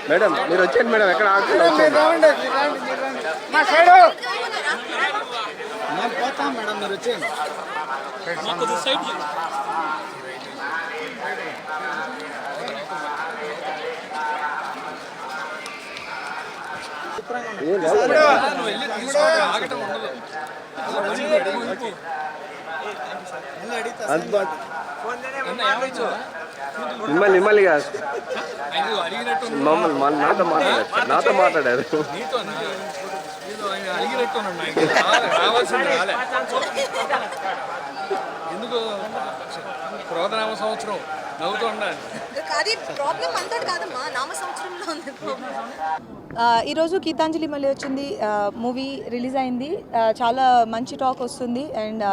Madam మీరు వచ్చేయండి madam, ఎక్కడ పోతాం మేడం, మీరు వచ్చేయండి. మిమ్మల్ని కాదు, మమ్మల్ని నాతో మాట్లాడారు. ఎందుకు క్రోధనామ సంవత్సరం నవ్వుతూ ఉండాలి. ఈరోజు గీతాంజలి మళ్ళీ వచ్చింది, మూవీ రిలీజ్ అయింది. చాలా మంచి టాక్ వస్తుంది అండ్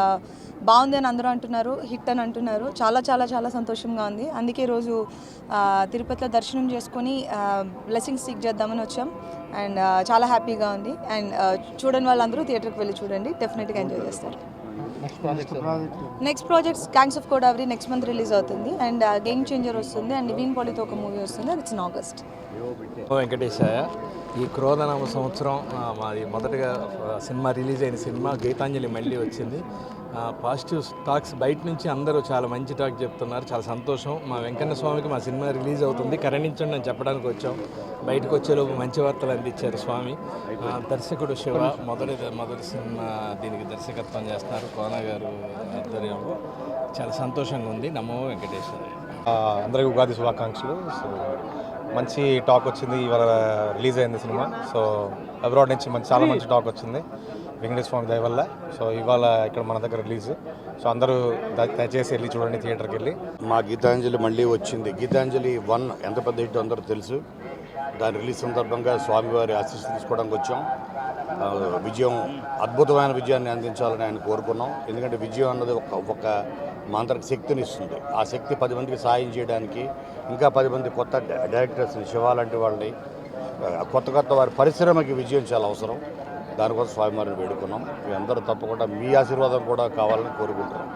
బాగుంది అని అందరూ అంటున్నారు, హిట్ అని అంటున్నారు. చాలా చాలా చాలా సంతోషంగా ఉంది. అందుకే ఈరోజు తిరుపతిలో దర్శనం చేసుకొని బ్లెస్సింగ్స్ సీక్ చేద్దామని వచ్చాం అండ్ చాలా హ్యాపీగా ఉంది. అండ్ చూడని వాళ్ళందరూ థియేటర్కి వెళ్ళి చూడండి, డెఫినెట్గా ఎంజాయ్ చేస్తారు. Next projects gangs of Godavari next month release అవుతుంది అండ్ గేమ్ చేంజర్ వస్తుంది అండ్ నివీన్ పాలితో ఒక మూవీ వస్తుంది, అది ఇన్ ఆగస్ట్. వెంకటేశాయ. ఈ క్రోధనామ సంవత్సరం మాది మొదటగా సినిమా రిలీజ్ అయిన సినిమా గీతాంజలి మళ్ళీ వచ్చింది. పాజిటివ్ టాక్స్ బయట నుంచి అందరూ చాలా మంచి టాక్ చెప్తున్నారు, చాలా సంతోషం. మా వెంకన్న స్వామికి మా సినిమా రిలీజ్ అవుతుంది, కరణించండి అని చెప్పడానికి వచ్చాం. బయటకు వచ్చేలోపు మంచి వార్తలు అందించారు స్వామి. దర్శకుడు శివ మొదటి సినిమా దీనికి దర్శకత్వం చేస్తున్నారు, కోన గారు ఆధ్వర్యంలో. చాలా సంతోషంగా ఉంది. నమో వెంకటేశ్వర. అందరికీ ఉగాది శుభాకాంక్షలు. సో మంచి టాక్ వచ్చింది, ఇవాళ రిలీజ్ అయింది సినిమా. సో అబ్రాడ్ నుంచి చాలా మంచి టాక్ వచ్చింది వెంకటేశ్వర స్వామి దయ వల్ల. సో ఇవాళ ఇక్కడ మన దగ్గర రిలీజ్. సో అందరూ దయచేసి వెళ్ళి చూడండి థియేటర్కి వెళ్ళి. మా గీతాంజలి మళ్ళీ వచ్చింది. గీతాంజలి 1 ఎంత పెద్ద హిట్ అందరూ తెలుసు. దాని రిలీజ్ సందర్భంగా స్వామివారి ఆశీస్సులు తీసుకోవడానికి వచ్చాం. విజయం, అద్భుతమైన విజయాన్ని అందించాలని ఆయన కోరుకున్నాం. ఎందుకంటే విజయం అన్నది ఒక మాంత్రిక శక్తిని ఇస్తుంది. ఆ శక్తి 10 మందికి సాయం చేయడానికి, ఇంకా 10 మంది కొత్త డైరెక్టర్స్ని, శివ లాంటి వాళ్ళని, కొత్త వారి పరిశ్రమకి విజయం చాలా అవసరం. దానికోసం స్వామివారిని వేడుకున్నాం. మీ అందరూ తప్పకుండా మీ ఆశీర్వాదం కూడా కావాలని కోరుకుంటున్నాం.